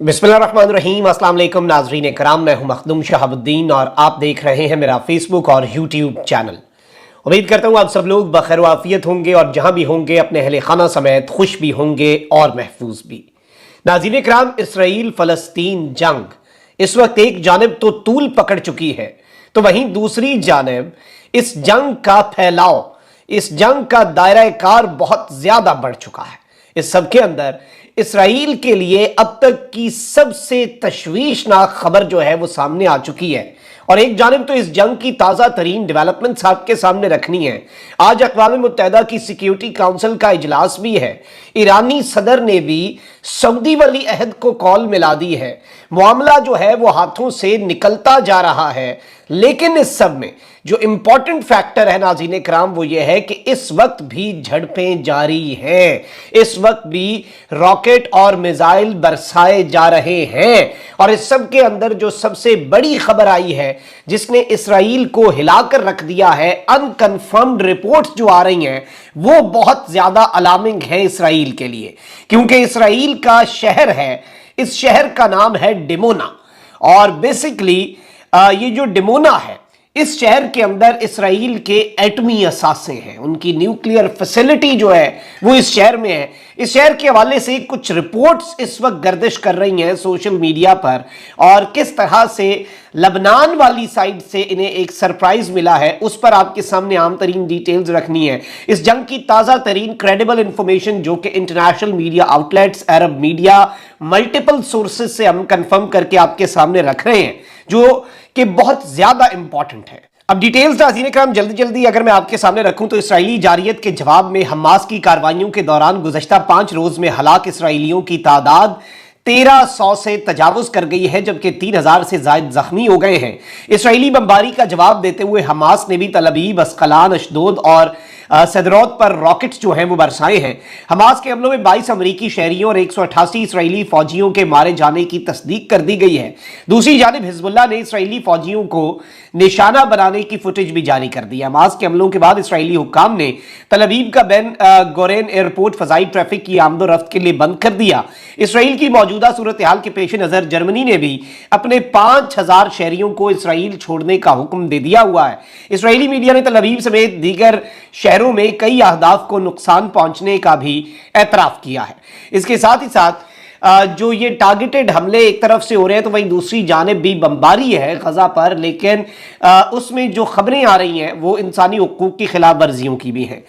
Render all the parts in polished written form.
बिस्मिल्लाहिर्रहमानिर्रहीम। अस्सलाम वालेकुम नाज़रीन कराम, मैं हूं मखदूम शहाबुद्दीन और आप देख रहे हैं मेरा फेसबुक और यूट्यूब चैनल। उम्मीद करता हूं आप सब लोग बखैर वाफियत होंगे और जहां भी होंगे अपने अहले खाना समेत खुश भी होंगे और महफूज भी। नाज़रीन कराम, इसराइल फ़लस्तीन जंग इस वक्त एक जानिब तो तूल पकड़ चुकी है, तो वहीं दूसरी जानिब इस जंग का फैलाव, इस जंग का दायरा कार बहुत ज्यादा बढ़ चुका है। इस सब के अंदर इसराइल के लिए अब तक की सबसे तशवीशनाक खबर जो है वो सामने आ चुकी है और एक जानिब तो इस जंग की ताज़ा तरीन डेवलपमेंट्स आपके सामने रखनी है। आज अक़वाम मुत्तहिदा की सिक्योरिटी काउंसिल का इजलास भी है। ईरानी सदर ने भी सऊदी वली अहद को कॉल मिला दी है। मामला जो है वो हाथों से निकलता जा रहा है, लेकिन इस सब में जो इंपॉर्टेंट फैक्टर है नाज़रीन कराम वो ये है कि इस वक्त भी झड़पें जारी हैं, इस वक्त भी रॉकेट और मिसाइल बरसाए जा रहे हैं। और इस सब के अंदर जो सबसे बड़ी खबर आई है जिसने इसराइल को हिलाकर रख दिया है, अनकन्फर्म्ड रिपोर्ट्स जो आ रही हैं वो बहुत ज्यादा अलार्मिंग है इसराइल के लिए, क्योंकि इसराइल का शहर है, इस शहर का नाम है डिमोना। और बेसिकली ये जो डिमोना है, इस शहर के अंदर इसराइल के एटमी असासे हैं, उनकी न्यूक्लियर फैसिलिटी जो है वो इस शहर में है। इस शहर के हवाले से कुछ रिपोर्ट्स इस वक्त गर्दिश कर रही हैं सोशल मीडिया पर, और किस तरह से लबनान वाली साइड से इन्हें एक सरप्राइज मिला है उस पर आपके सामने आम तरीन डिटेल्स रखनी है। इस जंग की ताज़ा तरीन क्रेडिबल इंफॉर्मेशन जो कि इंटरनेशनल मीडिया आउटलेट्स, अरब मीडिया, मल्टीपल सोर्सेज से हम कंफर्म करके आपके सामने रख रहे हैं, जो कि बहुत ज्यादा इंपॉर्टेंट है। अब डिटेल्स नाज़रीन कराम जल्दी जल्दी अगर मैं आपके सामने रखूं तो इसराइली जारियत के जवाब में हमास की कार्रवाइयों के दौरान गुज़श्ता 5 रोज में हलाक इसराइलियों की तादाद 1300 से तजावुज कर गई है, जबकि 3000 से ज्यादा जख्मी हो गए हैं। इसराइली बमबारी का जवाब देते हुए हमास ने भी तल अवीव, अस्कलान, अशदोद और सदरौत पर रॉकेट्स जो हैं वो बरसाए हैं। हमास के हमलों में 22 अमरीकी शहरियों और 188 इसराइली फौजियों के मारे जाने की तस्दीक कर दी गई है। दूसरी जानिब हिजबुल्लाह ने इसराइली फौजियों को निशाना बनाने की फुटेज भी जारी कर दी है। हमास के हमलों के बाद इसराइली हुक्काम ने तल अवीव का बेन गोरेन एयरपोर्ट फजाई ट्रैफिक की आमदोरफ्त के लिए बंद कर दिया। इसराइल की मौजूदा सूरत हाल के पेश नजर जर्मनी ने भी अपने 5000 शहरियों को इसराइल छोड़ने का हुक्म दे दिया हुआ है। इसराइली मीडिया ने तल अवीव समेत दीगर शहरों में कई अहदाफ को नुकसान पहुंचने का भी एतराफ किया है। इसके साथ ही साथ जो ये टारगेटेड हमले एक तरफ से हो रहे हैं तो वहीं दूसरी जानिब भी बमबारी है गजा पर, लेकिन उसमें जो खबरें आ रही हैं वो इंसानी हुकूक की खिलाफ वर्जियों की भी हैं।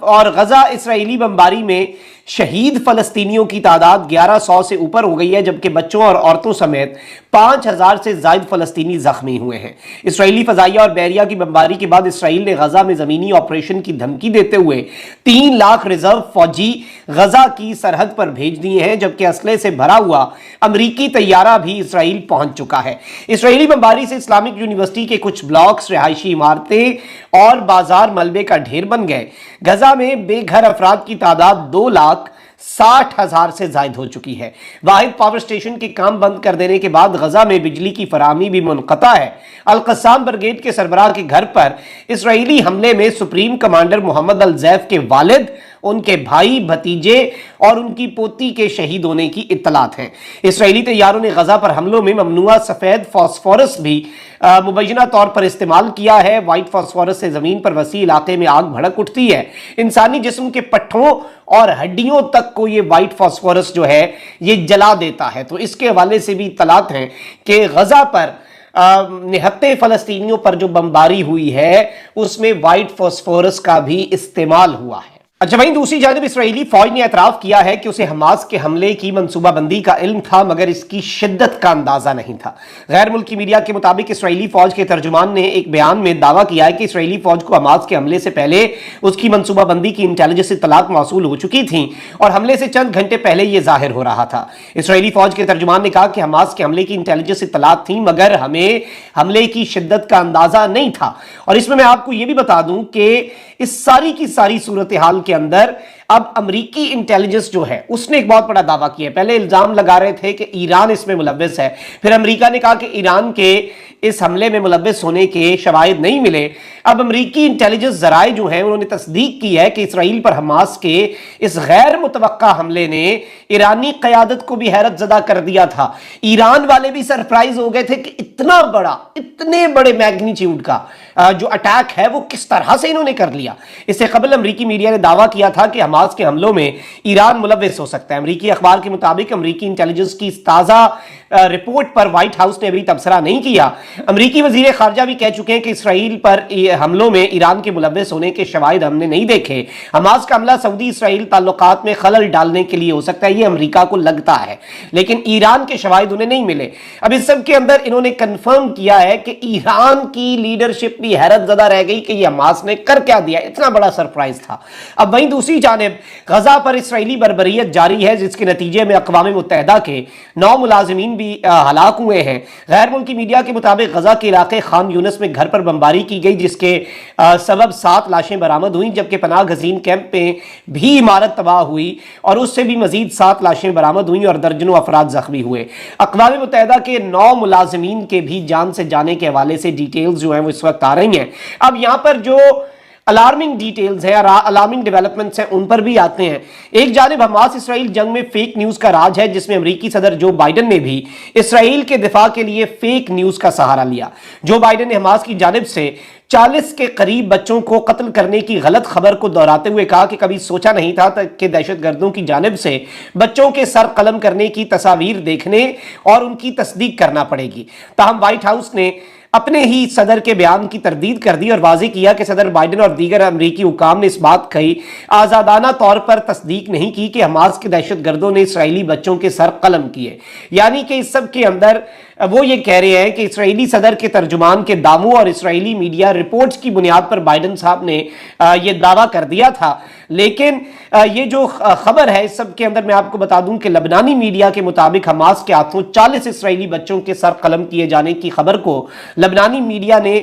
और गजा इसराइली बमबारी में शहीद फलस्तीनियों की तादाद 1100 से ऊपर हो गई है, जबकि बच्चों और औरतों समेत 5000 से ज्यादा फलस्तीनी जख्मी हुए हैं। इसराइली फजाइया और बैरिया की बमबारी के बाद इसराइल ने गजा में जमीनी ऑपरेशन की धमकी देते हुए 3 लाख रिजर्व फौजी गजा की सरहद पर भेज दिए हैं, जबकि असले से भरा हुआ अमरीकी तैयारा भी इसराइल पहुंच चुका है। इसराइली बमबारी से इस्लामिक यूनिवर्सिटी के कुछ ब्लॉक्स, रिहायशी इमारतें और बाजार मलबे का ढेर बन गए। गजा में बेघर अफराद की तादाद 2,60,000 से ज्यादा हो चुकी है। वाहिद पावर स्टेशन के काम बंद कर देने के बाद गजा में बिजली की फराहमी भी मुनक़ता है। अल-क़स्साम ब्रिगेड के सरबराह के घर पर इसराइली हमले में सुप्रीम कमांडर मोहम्मद अल-ज़ैफ के वालिद, उनके भाई, भतीजे और उनकी पोती के शहीद होने की इत्तलात हैं। इसराइली तैयारों ने गजा पर हमलों में ममनुआ सफेद फास्फोरस भी मुबैना तौर पर इस्तेमाल किया है। व्हाइट फास्फोरस से जमीन पर वसी इलाके में आग भड़क उठती है। इंसानी जिस्म के पट्टों और हड्डियों तक को ये व्हाइट फास्फोरस जो है ये जला देता है। तो इसके हवाले से भी इत्तलात हैं कि गजा पर निहत्ते फलस्तीनियों पर जो बमबारी हुई है उसमें व्हाइट फास्फोरस का भी इस्तेमाल हुआ है। अच्छा, वहीं दूसरी जानिब इसराइली फौज ने एतराफ किया है कि उसे हमास के हमले की मंसूबाबंदी का इल्म था, मगर इसकी शिद्दत का अंदाजा नहीं था। गैर मुल्की मीडिया के मुताबिक इसराइली फौज के तर्जुमान ने एक बयान में दावा किया है कि इसराइली फौज को हमास के हमले से पहले उसकी मंसूबाबंदी की इंटेलिजेंस इत्तलात मौसूल हो चुकी थी और हमले से चंद घंटे पहले यह जाहिर हो रहा था। इसराइली फौज के तर्जुमान ने कहा कि हमास के हमले की इंटेलिजेंस इत्तलात थी, मगर हमें हमले की शिद्दत का अंदाजा नहीं था। और इसमें मैं आपको यह भी बता दूं कि इस सारी की सारी सूरत हाल के अंदर اب امریکی انٹیلیجنس جو ہے اس نے ایک بہت بڑا دعویٰ کیا ہے. پہلے الزام لگا رہے تھے کہ ایران اس میں ملوث ہے, پھر امریکہ نے کہا کہ ایران کے اس حملے میں ملوث ہونے کے شواہد نہیں ملے. اب امریکی انٹیلیجنس ذرائع جو ہیں انہوں نے تصدیق کی ہے کہ اسرائیل پر حماس کے اس غیر متوقع حملے نے ایرانی قیادت کو بھی حیرت زدہ کر دیا تھا. ایران والے بھی سرپرائز ہو گئے تھے کہ اتنا بڑا, اتنے بڑے میگنیچیوڈ کا جو اٹیک ہے وہ کس طرح سے انہوں نے کر لیا. اس سے قبل امریکی میڈیا نے دعویٰ کیا تھا کہ حماس کے حملوں میں ایران ملوث ہو سکتا ہے. امریکی اخبار کے مطابق امریکی انٹیلیجنس کی اس تازہ رپورٹ پر وائٹ ہاؤس نے ابھی تبصرہ نہیں کیا. امریکی وزیر خارجہ بھی کہہ چکے ہیں کہ اسرائیل پر حملوں میں ایران کے ملوث ہونے کے شواہد ہم نے نہیں دیکھے. حماس کا حملہ سعودی اسرائیل تعلقات میں خلل ڈالنے کے لیے ہو سکتا ہے, یہ امریکہ کو لگتا ہے, لیکن ایران کے شواہد انہیں نہیں ملے. اب اس سب کے اندر انہوں نے کنفرم کیا ہے کہ ایران کی لیڈرشپ بھی حیرت زدہ رہ گئی کہ یہ حماس نے کر کیا دیا, اتنا بڑا سرپرائز تھا. اب وہیں دوسری جانب غزہ پر اسرائیلی بربریت جاری ہے, جس کے نتیجے میں اقوام متحدہ کے 9 ملازمین بھی ہلاک ہوئے ہیں. غیر ملکی میڈیا کے مطابق غزہ کے علاقے خان یونس میں گھر پر بمباری کی گئی, جس کے سبب 7 لاشیں برآمد ہوئیں, جبکہ پناہ گزین کیمپ میں بھی عمارت تباہ ہوئی اور اس سے بھی مزید 7 لاشیں برآمد ہوئیں اور درجنوں افراد زخمی ہوئے. اقوام متحدہ کے 9 ملازمین کے بھی جان سے جانے کے حوالے سے ڈیٹیلز جو ہیں وہ اس وقت آ رہی ہیں. اب یہاں پر جو الارمنگ ڈیٹیلز ہیں, الارمنگ ڈیولپمنٹس ہیں, ان پر بھی آتے ہیں. ایک جانب حماس اسرائیل جنگ میں فیک نیوز کا راج ہے, جس میں امریکی صدر جو بائیڈن نے بھی اسرائیل کے دفاع کے لیے فیک نیوز کا سہارا لیا. جو بائیڈن نے حماس کی جانب سے 40 کے قریب بچوں کو قتل کرنے کی غلط خبر کو دہراتے ہوئے کہا کہ کبھی سوچا نہیں تھا کہ دہشت گردوں کی جانب سے بچوں کے سر قلم کرنے کی تصاویر دیکھنے اور ان کی تصدیق کرنا پڑے گی. تاہم وائٹ ہاؤس نے اپنے ہی صدر کے بیان کی تردید کر دی اور واضح کیا کہ صدر بائیڈن اور دیگر امریکی حکام نے اس بات کی آزادانہ طور پر تصدیق نہیں کی کہ حماس کے دہشت گردوں نے اسرائیلی بچوں کے سر قلم کیے. یعنی کہ اس سب کے اندر وہ یہ کہہ رہے ہیں کہ اسرائیلی صدر کے ترجمان کے دعووں اور اسرائیلی میڈیا رپورٹس کی بنیاد پر بائیڈن صاحب نے یہ دعویٰ کر دیا تھا. لیکن یہ جو خبر ہے اس سب کے اندر میں آپ کو بتا دوں کہ لبنانی میڈیا کے مطابق حماس کے ہاتھوں 40 اسرائیلی بچوں کے سر قلم کیے جانے کی خبر کو لبنانی میڈیا نے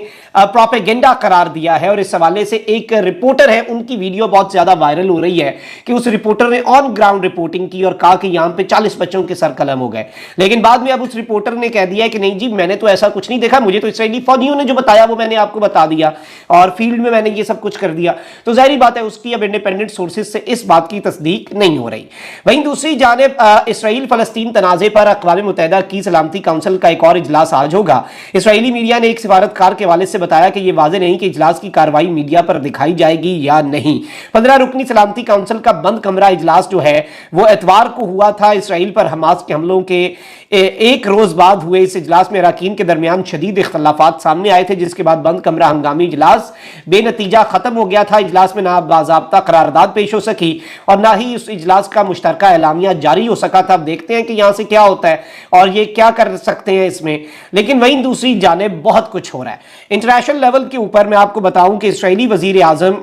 پروپیگنڈا قرار دیا ہے. اور اس حوالے سے ایک رپورٹر ہے, ان کی ویڈیو بہت زیادہ وائرل ہو رہی ہے کہ اس رپورٹر نے آن گراؤنڈ رپورٹنگ کی اور کہا کہ یہاں پہ 40 بچوں کے سر قلم ہو گئے. لیکن بعد میں اب اس رپورٹر نے کہہ دیا کہ نہیں جی, میں نے تو ایسا کچھ نہیں دیکھا, مجھے تو اسرائیلی فوجیوں نے جو بتایا وہ میں نے آپ کو بتا دیا اور فیلڈ میں نے یہ سب کچھ کر دیا. تو ظاہری بات ہے اس کی اب انڈیپینڈنٹ سورسز سے اس بات کی تصدیق نہیں ہو رہی. وہیں دوسری جانب اسرائیل فلسطین تنازع پر اقوام متحدہ کی سلامتی کونسل کا ایک اور اجلاس آج ہوگا. اسرائیلی میڈیا نے ایک سفارتکار کے حوالے سے بتایا کہ یہ واضح نہیں کہ اجلاس کی کارروائی میڈیا پر دکھائی جائے گی یا نہیں. 15 رکنی سلامتی کونسل کا بند کمرہ اجلاس جو ہے وہ اتوار کو ہوا تھا. اسرائیل پر حماس کے حملوں کے ایک روز بعد ہوئے اس اجلاس میں اراکین کے درمیان شدید اختلافات سامنے آئے تھے, جس کے بعد بند کمرہ ہنگامی اجلاس بے نتیجہ ختم ہو گیا تھا. اجلاس میں نہ باضابطہ قرارداد پیش ہو سکی اور نہ ہی اس اجلاس کا مشترکہ اعلامیہ جاری ہو سکا تھا. اب دیکھتے ہیں کہ یہاں سے کیا ہوتا ہے اور یہ کیا کر سکتے ہیں اس میں. لیکن وہیں دوسری جانب بہت کچھ ہو رہا ہے انٹرنیشنل لیول کے اوپر. میں آپ کو بتاؤں کہ اسرائیلی وزیر اعظم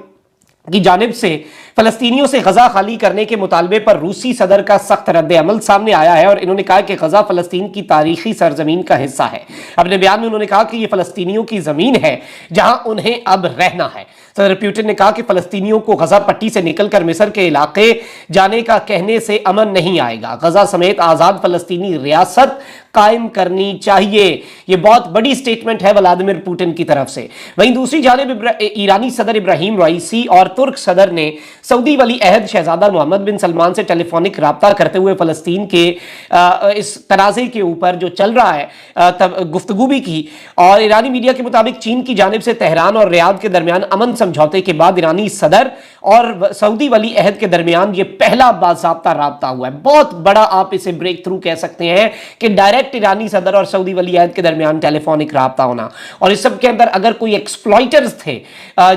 کی جانب سے فلسطینیوں سے غزہ خالی کرنے کے مطالبے پر روسی صدر کا سخت رد عمل سامنے آیا ہے اور انہوں نے کہا کہ غزہ فلسطین کی تاریخی سرزمین کا حصہ ہے. اپنے بیان میں انہوں نے کہا کہ یہ فلسطینیوں کی زمین ہے جہاں انہیں اب رہنا ہے. صدر پیوٹن نے کہا کہ فلسطینیوں کو غزہ پٹی سے نکل کر مصر کے علاقے جانے کا کہنے سے امن نہیں آئے گا. غزہ سمیت آزاد فلسطینی ریاست قائم کرنی چاہیے. یہ بہت بڑی سٹیٹمنٹ ہے ولادیمیر پوٹن کی طرف سے. وہیں دوسری جانب ایرانی صدر ابراہیم رائسی اور ترک صدر نے سعودی ولی عہد شہزادہ محمد بن سلمان سے ٹیلی فونک رابطہ کرتے ہوئے فلسطین کے اس تنازع کے اوپر جو چل رہا ہے گفتگو بھی کی. اور ایرانی میڈیا کے مطابق چین کی جانب سے تہران اور ریاض کے درمیان امن سمجھوتے کے بعد ایرانی صدر اور سعودی ولی عہد کے درمیان یہ پہلا باضابطہ رابطہ ہوا ہے. بہت بڑا آپ اسے بریک تھرو کہہ سکتے ہیں کہ ڈائریکٹ ایرانی صدر اور سعودی ولی عہد کے درمیان ٹیلی فونک رابطہ ہونا. اور اس سب کے اندر اگر کوئی ایکسپلائٹرز تھے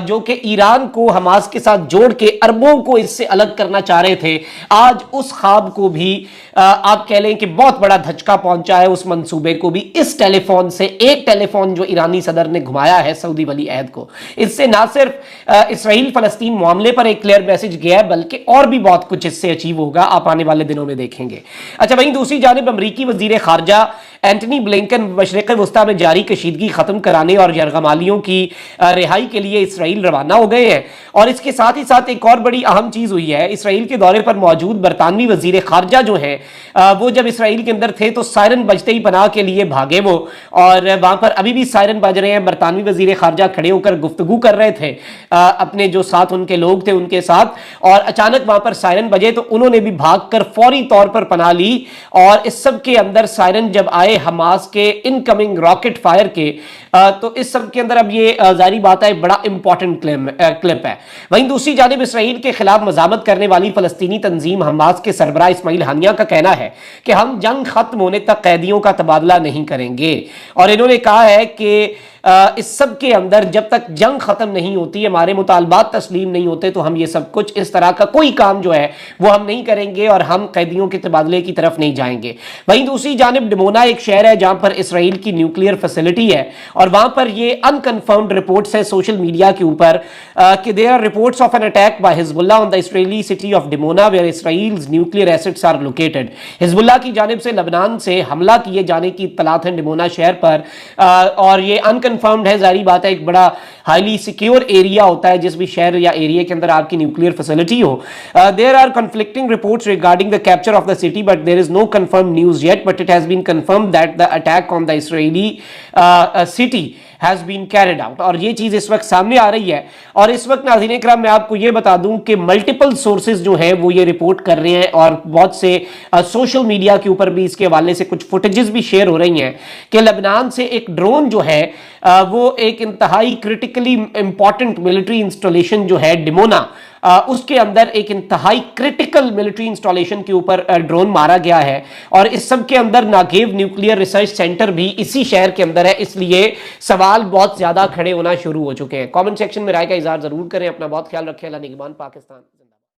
جو کہ ایران کو حماس کے ساتھ جوڑ کے اربوں کو اس سے الگ کرنا چاہ رہے تھے, آج اس خواب کو بھی آپ کہہ لیں کہ بہت بڑا دھچکا پہنچا ہے. اس منصوبے کو بھی اس ٹیلی فون سے, ایک ٹیلی فون جو ایرانی صدر نے گھمایا ہے سعودی ولی عہد کو, اس سے نہ صرف اسرائیل فلسطین معاملے پر ایک کلیئر میسج گیا ہے بلکہ اور بھی بہت کچھ اس سے اچیو ہوگا, آپ آنے والے دنوں میں دیکھیں گے. اچھا, وہیں دوسری جانب امریکی وزیر خارجہ एंटनी ब्लिंकन मशरिक़ वस्ता में जारी कशीदगी ख़त्म कराने और यरगमालियों की रिहाई के लिए इसराइल रवाना हो गए हैं। और इसके साथ ही साथ एक और बड़ी अहम चीज़ हुई है, इसराइल के दौरे पर मौजूद बरतानवी वज़ीर ख़ारजा जो हैं वो जब इसराइल के अंदर थे तो सायरन बजते ही पनाह के लिए भागे वो, और वहाँ पर अभी भी सायरन बज रहे हैं। बरतानवी वज़ीर ख़ारजा खड़े होकर गुफ्तगू कर रहे थे अपने जो साथ उनके लोग थे उनके साथ, और अचानक वहाँ पर सायरन बजे तो उन्होंने भी भागकर फौरी तौर पर पनाह ली। और इस सब के अंदर सायरन जब आए हमास के इनकमिंग रॉकेट फायर के, तो इस सब के अंदर अब ये जारी बात है, बड़ा इंपॉर्टेंट क्लिप है। वहीं दूसरी जानिब इसराइल के खिलाफ मज़ामत करने वाली फलस्तीनी तंजीम हमास के सरबराह इस्माइल हानिया का कहना है कि हम जंग खत्म होने तक कैदियों का तबादला नहीं करेंगे। और इन्होंने कहा है कि इस सब के अंदर जब तक जंग खत्म नहीं होती, हमारे मुतालबात तस्लीम नहीं होते, तो हम ये सब कुछ इस तरह का कोई काम जो है वो हम नहीं करेंगे और हम कैदियों के तबादले की तरफ नहीं जाएंगे। वहीं दूसरी जानिब डिमोना एक शहर है जहां पर इसराइल की न्यूक्लियर फैसिलिटी है, और वहां पर ये अनकन्फर्म्ड रिपोर्ट्स है सोशल मीडिया के ऊपर कि there are reports of an attack by Hezbollah on the Israeli city of Dimona where Israel's nuclear assets are located. Hezbollah की जानिब से लेबनान से हमला किए जाने की इत्तलात है डिमोना शहर पर, और ये अनकन्फर्म्ड है। जारी बात है, एक बड़ा हाईली सिक्योर एरिया होता है जिस भी शहर या एरिया के अंदर आपकी न्यूक्लियर फैसिलिटी हो। There are conflicting reports regarding the capture of the city but there is no confirm news yet, but it has been confirmed that the attack on the Israeli city has been carried out. और ये चीज इस वक्त सामने आ रही है। और इस वक्त नाज़रीन इकराम मैं आपको ये बता दूं कि मल्टीपल सोर्सेज जो हैं वो ये रिपोर्ट कर रहे हैं, और बहुत से सोशल मीडिया के ऊपर भी इसके हवाले से कुछ फुटेजेस भी शेयर हो रही हैं कि लेबनान से एक ड्रोन जो है वो एक इंतहाई क्रिटिकली इंपॉर्टेंट मिलिट्री इंस्टॉलेशन जो है डिमोना, उसके अंदर एक इंतहाई क्रिटिकल मिलिट्री इंस्टॉलेशन के ऊपर ड्रोन मारा गया है। और इस सब के अंदर नागेव न्यूक्लियर रिसर्च सेंटर भी इसी शहर के अंदर है, इसलिए सवाल बहुत ज्यादा खड़े होना शुरू हो चुके हैं। कमेंट सेक्शन में राय का इजहार जरूर करें। अपना बहुत ख्याल रखें। अल्लाह निगहबान पाकिस्तान।